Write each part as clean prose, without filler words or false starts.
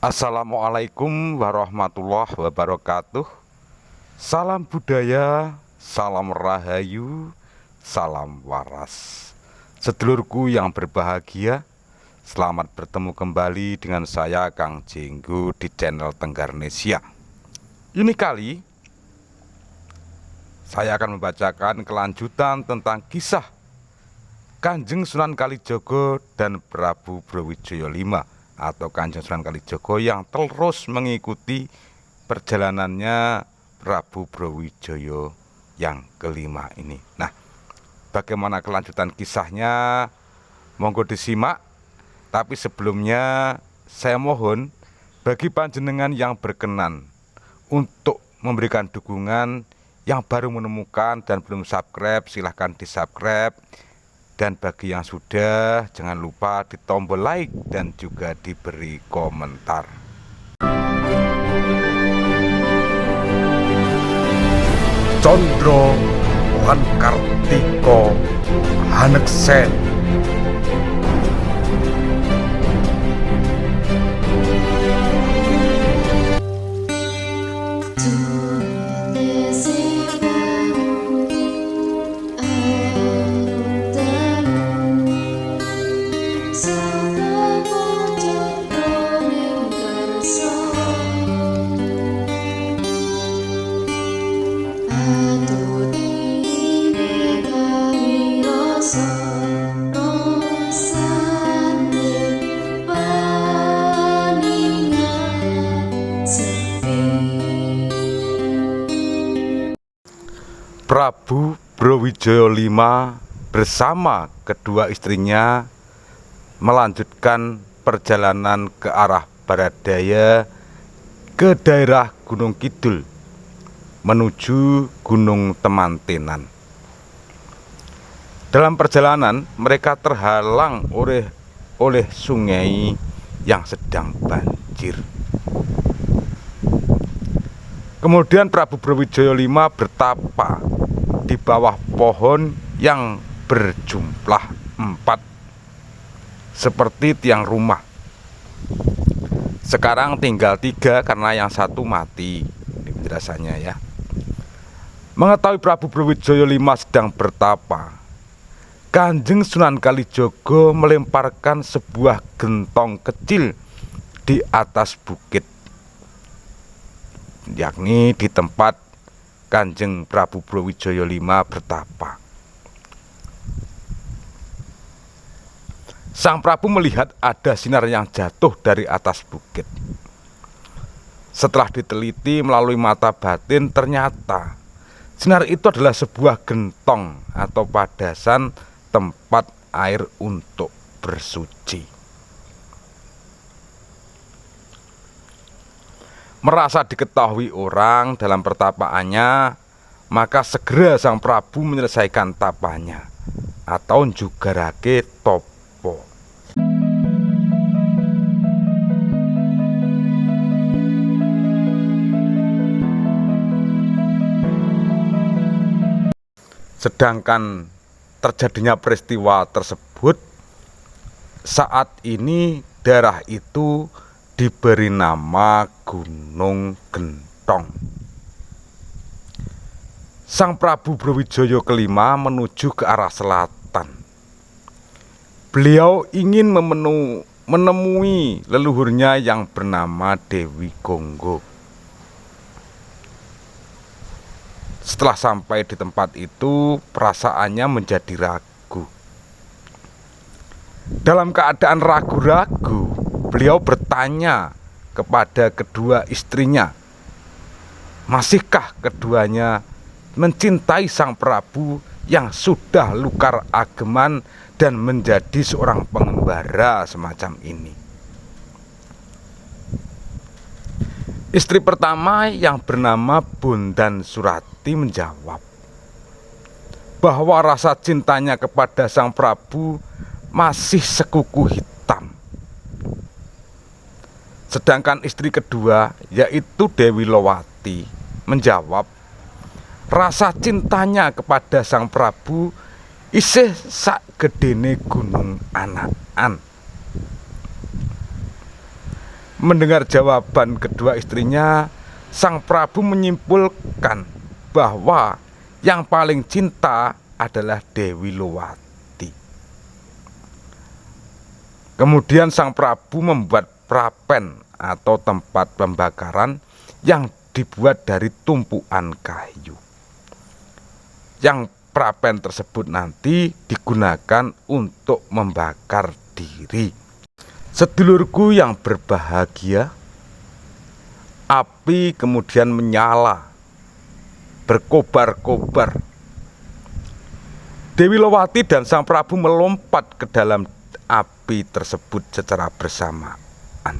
Assalamualaikum warahmatullahi wabarakatuh. Salam budaya, salam rahayu, salam waras. Sedulurku yang berbahagia, selamat bertemu kembali dengan saya Kang Jenggo di channel Tenggarnesia. Ini kali saya akan membacakan kelanjutan tentang kisah Kanjeng Sunan Kalijaga dan Prabu Brawijaya V atau Kanjeng Sunan Kalijaga yang terus mengikuti perjalanannya Prabu Brawijaya yang kelima ini. Nah, bagaimana kelanjutan kisahnya? Monggo disimak. Tapi sebelumnya saya mohon bagi panjenengan yang berkenan untuk memberikan dukungan, yang baru menemukan dan belum subscribe silahkan di subscribe. Dan bagi yang sudah, jangan lupa di tombol like dan juga diberi komentar. Condro lan Kartika Haneksen. Prabu Brawijaya V bersama kedua istrinya melanjutkan perjalanan ke arah barat daya ke daerah Gunung Kidul menuju Gunung Temantenan. Dalam perjalanan mereka terhalang oleh sungai yang sedang banjir. Kemudian Prabu Brawijaya V bertapa di bawah pohon yang berjumlah 4 seperti tiang rumah. Sekarang tinggal 3 karena yang satu mati. Ini penjelasannya ya. Mengetahui Prabu Brawijaya V sedang bertapa, Kanjeng Sunan Kalijaga melemparkan sebuah gentong kecil di atas bukit, yakni di tempat Kanjeng Prabu Brawijaya V bertapa. Sang Prabu melihat ada sinar yang jatuh dari atas bukit. Setelah diteliti melalui mata batin, ternyata sinar itu adalah sebuah gentong atau padasan tempat air untuk bersuci. Merasa diketahui orang dalam pertapaannya, maka segera sang Prabu menyelesaikan tapanya atau njugarake topo. Sedangkan terjadinya peristiwa tersebut, saat ini daerah itu diberi nama Gunung Gentong. Sang Prabu Brawijaya kelima menuju ke arah selatan. Beliau ingin menemui leluhurnya yang bernama Dewi Gonggo. Setelah sampai di tempat itu, perasaannya menjadi ragu. Dalam keadaan ragu-ragu, beliau bertanya kepada kedua istrinya, masihkah keduanya mencintai sang Prabu yang sudah lukar ageman dan menjadi seorang pengembara semacam ini. Istri pertama yang bernama Bondan Surati menjawab bahwa rasa cintanya kepada sang Prabu masih sekuku hitam. Sedangkan istri kedua, yaitu Dewi Lowati, menjawab rasa cintanya kepada sang Prabu isih sak gedene gunung Anakan. Mendengar jawaban kedua istrinya, Sang Prabu menyimpulkan bahwa yang paling cinta adalah Dewi Lowati. Kemudian Sang Prabu membuat prapen atau tempat pembakaran yang dibuat dari tumpukan kayu. Yang prapen tersebut nanti digunakan untuk membakar diri. Sedulurku yang berbahagia, api kemudian menyala, berkobar-kobar. Dewi Lowati dan Sang Prabu melompat ke dalam api tersebut secara bersamaan.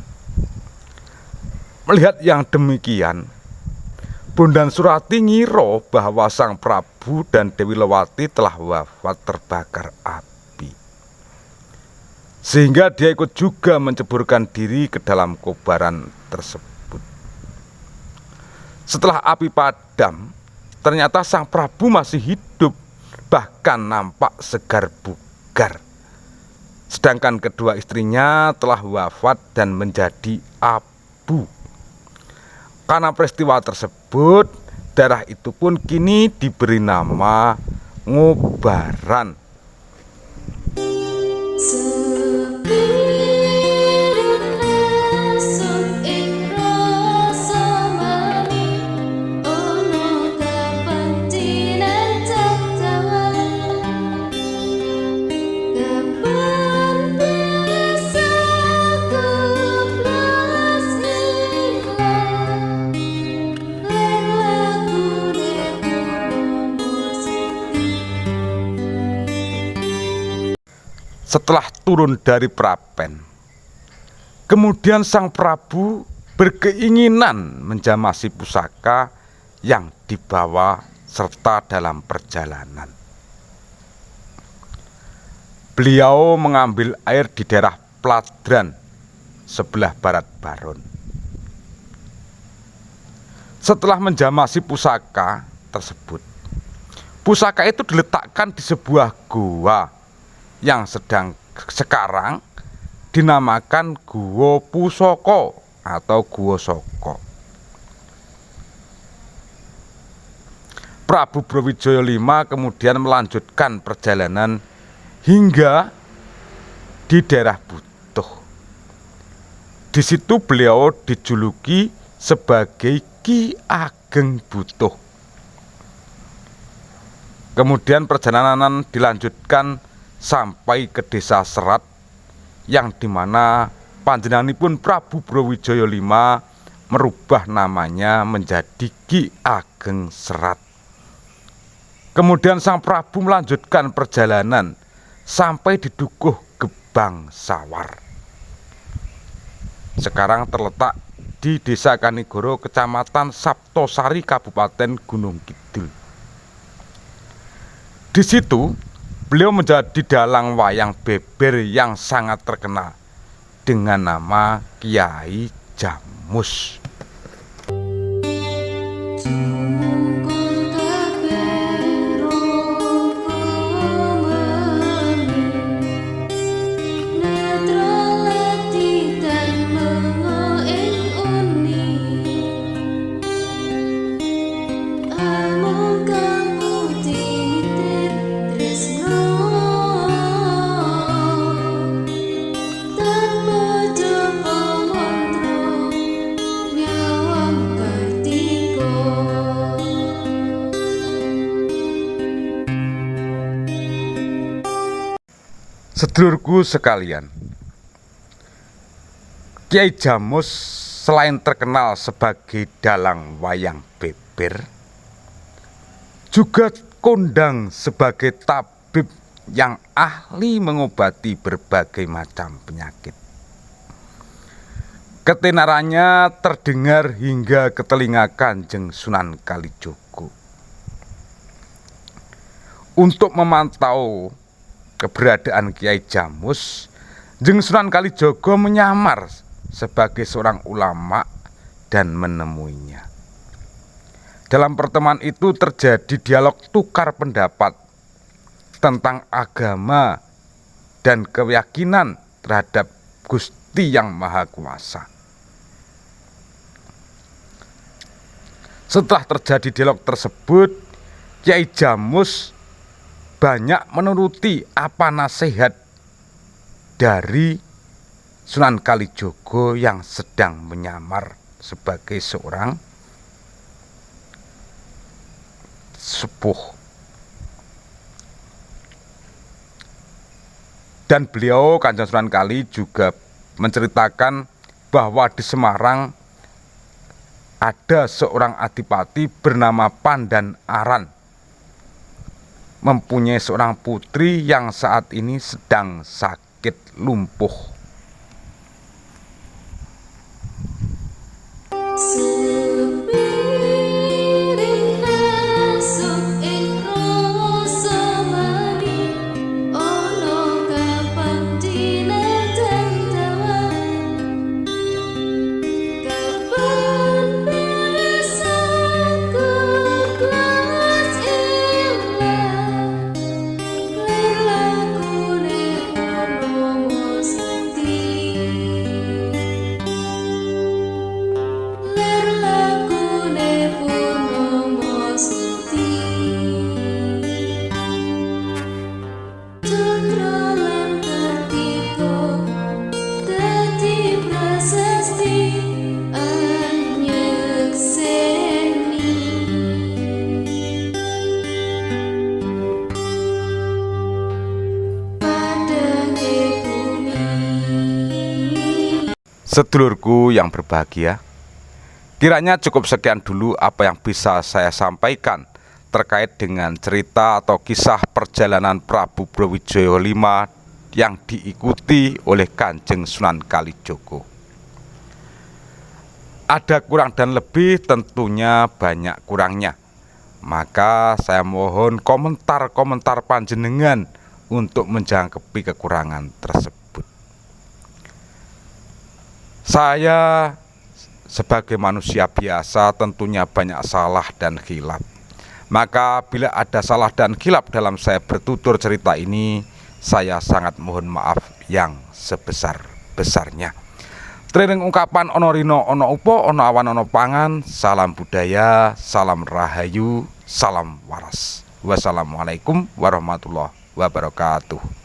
Melihat yang demikian, Bondan Surati ngira bahwa Sang Prabu dan Dewi Lowati telah wafat terbakar api. Sehingga dia ikut juga menceburkan diri ke dalam kobaran tersebut. Setelah api padam, ternyata Sang Prabu masih hidup, bahkan nampak segar bugar. Sedangkan kedua istrinya telah wafat dan menjadi abu. Karena peristiwa tersebut, daerah itu pun kini diberi nama Ngobaran. Setelah turun dari prapen, kemudian Sang Prabu berkeinginan menjamasi pusaka yang dibawa serta dalam perjalanan. Beliau mengambil air di daerah Pladran sebelah barat Baron. Setelah menjamasi pusaka tersebut, pusaka itu diletakkan di sebuah gua yang sekarang dinamakan Guwa Pusaka atau Guwa Saka. Prabu Brawijaya V kemudian melanjutkan perjalanan hingga di daerah Butuh. Di situ beliau dijuluki sebagai Ki Ageng Butuh. Kemudian perjalanan dilanjutkan sampai ke desa Serat, yang dimana panjenenganipun Prabu Brawijaya V merubah namanya menjadi Ki Ageng Serat. Kemudian Sang Prabu melanjutkan perjalanan sampai di Dukuh Gebang Sawar. Sekarang terletak di Desa Kanigoro, Kecamatan Saptosari, Kabupaten Gunung Kidul. Di situ beliau menjadi dalang wayang beber yang sangat terkenal dengan nama Kiai Jamus. Sedulurku sekalian, Kiai Jamus selain terkenal sebagai dalang wayang beber, juga kondang sebagai tabib yang ahli mengobati berbagai macam penyakit. Ketenarannya terdengar hingga ke telinga Kanjeng Sunan Kalijaga. Untuk memantau keberadaan Kiai Jamus, Jeng Sunan Kalijaga menyamar sebagai seorang ulama dan menemuinya. Dalam pertemuan itu terjadi dialog tukar pendapat tentang agama dan keyakinan terhadap Gusti Yang Maha Kuasa. Setelah terjadi dialog tersebut, Kyai Jamus banyak menuruti apa nasihat dari Sunan Kalijaga yang sedang menyamar sebagai seorang sepuh. Dan beliau, Kanjeng Sunan Kali, juga menceritakan bahwa di Semarang ada seorang adipati bernama Pandan Aran, mempunyai seorang putri yang saat ini sedang sakit lumpuh. Sedulurku yang berbahagia, kiranya cukup sekian dulu apa yang bisa saya sampaikan terkait dengan cerita atau kisah perjalanan Prabu Brawijaya V yang diikuti oleh Kanjeng Sunan Kalijaga. Ada kurang dan lebih, tentunya banyak kurangnya. Maka saya mohon komentar-komentar panjenengan untuk menjangkepi kekurangan tersebut. Saya sebagai manusia biasa tentunya banyak salah dan khilaf. Maka bila ada salah dan khilaf dalam saya bertutur cerita ini, saya sangat mohon maaf yang sebesar-besarnya. Training ungkapan ono rino ono upo ono awan ono pangan. Salam budaya, salam rahayu, salam waras. Wassalamualaikum warahmatullahi wabarakatuh.